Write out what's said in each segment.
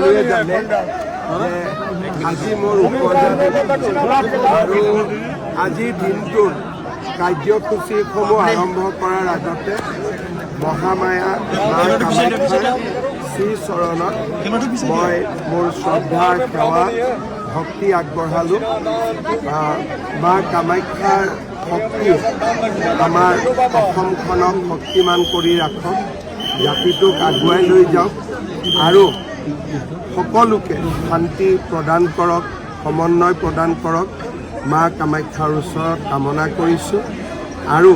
সকলোৱে জানে যে আজি মোৰ আৰু আজিৰ দিনটোৰ কাৰ্যসূচীসমূহ আৰম্ভ কৰাৰ আগতে মহামায়া মা কামাখ্যাৰ শ্ৰীচৰণত মই মোৰ শ্ৰদ্ধা সেৱা ভক্তি আগবঢ়ালোঁ। মা কামাখ্যাৰ শক্তি আমাৰ অসমখনক শক্তিমান কৰি ৰাখক, জাতিটোক আগুৱাই লৈ যাওক আৰু সকলোকে শান্তি প্ৰদান কৰক, সমন্বয় প্ৰদান কৰক। মা কামাখ্যাৰ ওচৰত কামনা কৰিছোঁ আৰু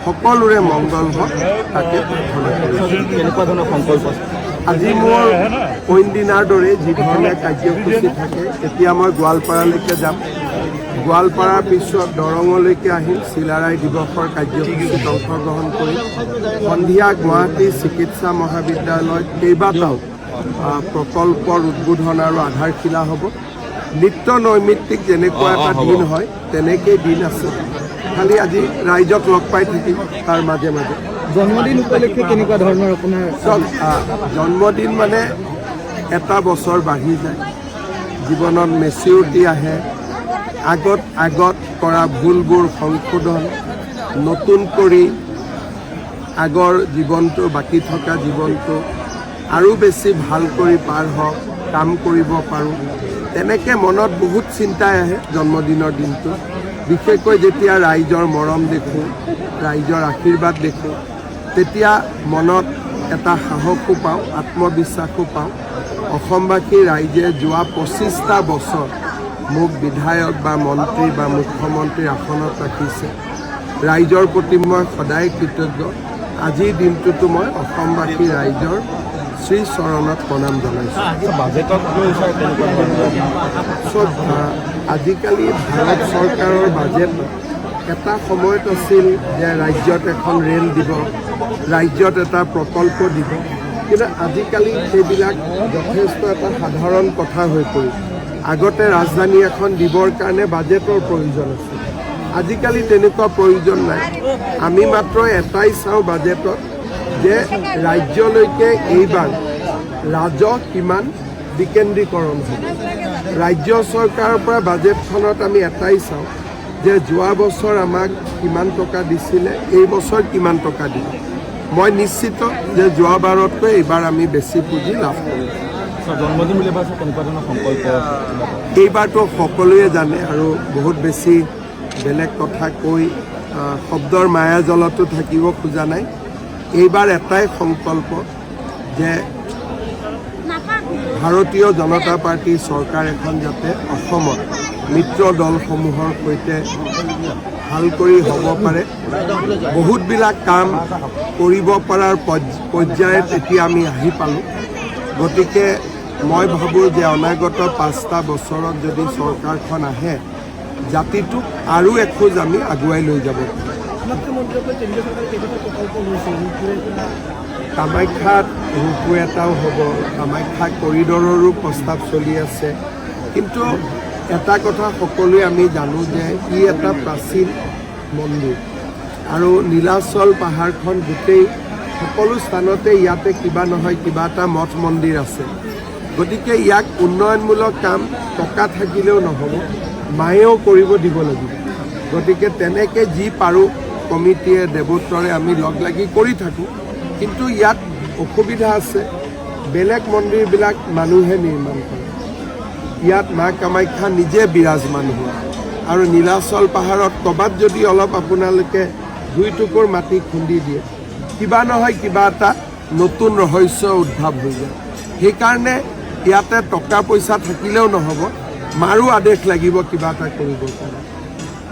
সকলোৰে মংগল হওক তাকে প্ৰাৰ্থনা কৰিছোঁ। কেনেকুৱা ধৰণৰ সংকল্প আজি মোৰ অইন দিনাৰ দৰে যিধৰণে কাৰ্যসূচী থাকে, এতিয়া মই গোৱালপাৰালৈকে যাম। গোৱালপাৰাৰ পিছত দৰঙলৈকে আহিম, চিলাৰায় দিৱসৰ কাৰ্যসূচীত অংশগ্ৰহণ কৰিম। সন্ধিয়া গুৱাহাটী চিকিৎসা মহাবিদ্যালয়ত কেইবাটাও প্ৰকল্পৰ উদ্বোধন আৰু আধাৰশিলা হ'ব। নিত্য নৈমিত্তিক যেনেকুৱা এটা দিন হয় তেনেকেই দিন আছে, খালি আজি ৰাইজক লগ পাই থাকিম তাৰ মাজে মাজে। জন্মদিন উপলক্ষে কেনেকুৱা ধৰণৰ আপোনাৰ জন্মদিন মানে এটা বছৰ বাঢ়ি যায়, জীৱনত মেচিউৰিটি আহে, আগত কৰা ভুলবোৰ সংশোধন, নতুন কৰি আগৰ জীৱনটো বাকী থকা জীৱনটো আৰু বেছি ভাল কৰি পাৰ হওক, কাম কৰিব পাৰোঁ, তেনেকৈ মনত বহুত চিন্তাই আহে জন্মদিনৰ দিনটো। বিশেষকৈ যেতিয়া ৰাইজৰ মৰম দেখোঁ, ৰাইজৰ আশীৰ্বাদ দেখোঁ, তেতিয়া মনত এটা সাহসো পাওঁ, আত্মবিশ্বাসো পাওঁ। অসমবাসী ৰাইজে যোৱা 25টা বছৰ মোক বিধায়ক বা মন্ত্ৰী বা মুখ্যমন্ত্ৰীৰ আসনত ৰাখিছে। ৰাইজৰ প্ৰতি মই সদায় কৃতজ্ঞ। আজিৰ দিনটোতো মই অসমবাসী ৰাইজৰ শ্ৰীচৰণত প্ৰণাম জনাইছোঁ। আজিকালি ভাৰত চৰকাৰৰ বাজেট এটা সময়ত আছিল যে ৰাজ্যত এখন ৰেল দিব, ৰাজ্যত এটা প্ৰকল্প দিব, কিন্তু আজিকালি সেইবিলাক যথেষ্ট এটা সাধাৰণ কথা হৈ পৰিল। আগতে ৰাজধানী এখন দিবৰ কাৰণে বাজেটৰ প্ৰয়োজন আছিল, আজিকালি তেনেকুৱা প্ৰয়োজন নাই। আমি মাত্ৰ এটাই চাওঁ বাজেটত যে ৰাজ্যলৈকে এইবাৰ ৰাজহ কিমান বিকেন্দ্ৰীকৰণ হ'ব। ৰাজ্য চৰকাৰৰ পৰা বাজেটখনত আমি এটাই চাওঁ যে যোৱা বছৰ আমাক কিমান টকা দিছিলে, এই বছৰ কিমান টকা দিব। মই নিশ্চিত যে যোৱাবাৰতকৈ এইবাৰ আমি বেছি পুঁজি লাভ কৰিম। জন্মদিন বুলি ভাবিছে কেনেকুৱা ধৰণৰ সংকল্প? এইবাৰতো সকলোৱে জানে আৰু বহুত বেছি বেলেগ কথা কৈ শব্দৰ মায়াজলতো থাকিব খোজা নাই। এইবাৰ এটাই সংকল্প যে ভাৰতীয় জনতা পাৰ্টীৰ চৰকাৰ এখন যাতে অসমত মিত্ৰ দলসমূহৰ সৈতে ভাল কৰি হ'ব পাৰে। বহুতবিলাক কাম কৰিব পৰাৰ পৰ্যায়ত এতিয়া আমি আহি পালোঁ। গতিকে মই ভাবোঁ যে অনাগত 5টা বছৰত যদি চৰকাৰখন আহে, জাতিটোক আৰু এখোজ আমি আগুৱাই লৈ যাব পাৰোঁ। কামাখ্যাত ৰূপৱে এটাও হ'ব, কামাখ্যা কৰিডৰৰো প্ৰস্তাৱ চলি আছে। কিন্তু এটা কথা সকলোৱে আমি জানো যে ই এটা প্ৰাচীন মন্দিৰ আৰু নীলাচল পাহাৰখন গোটেই সকলো স্থানতে ইয়াতে কিবা নহয় কিবা এটা মঠ মন্দিৰ আছে। গতিকে ইয়াক উন্নয়নমূলক কাম টকা থাকিলেও নহ'ব, মায়েও কৰিব দিব লাগিব। গতিকে তেনেকৈ যি পাৰোঁ কমিটিয়ে দেৱোত্তৰে আমি লগ লাগি কৰি থাকোঁ। কিন্তু ইয়াত অসুবিধা আছে, বেলেগ মন্দিৰবিলাক মানুহে নিৰ্মাণ কৰে, ইয়াত মা কামাখ্যা নিজে বিৰাজমান হোৱা। আৰু নীলাচল পাহাৰত ক'ৰবাত যদি অলপ আপোনালোকে 2 টুকুৰ মাটি খুন্দি দিয়ে, কিবা নহয় কিবা এটা নতুন ৰহস্য উদ্ভাৱ হৈ যায়। সেইকাৰণে ইয়াতে টকা পইচা থাকিলেও নহ'ব, মাৰো আদেশ লাগিব কিবা এটা কৰিবৰ কাৰণে।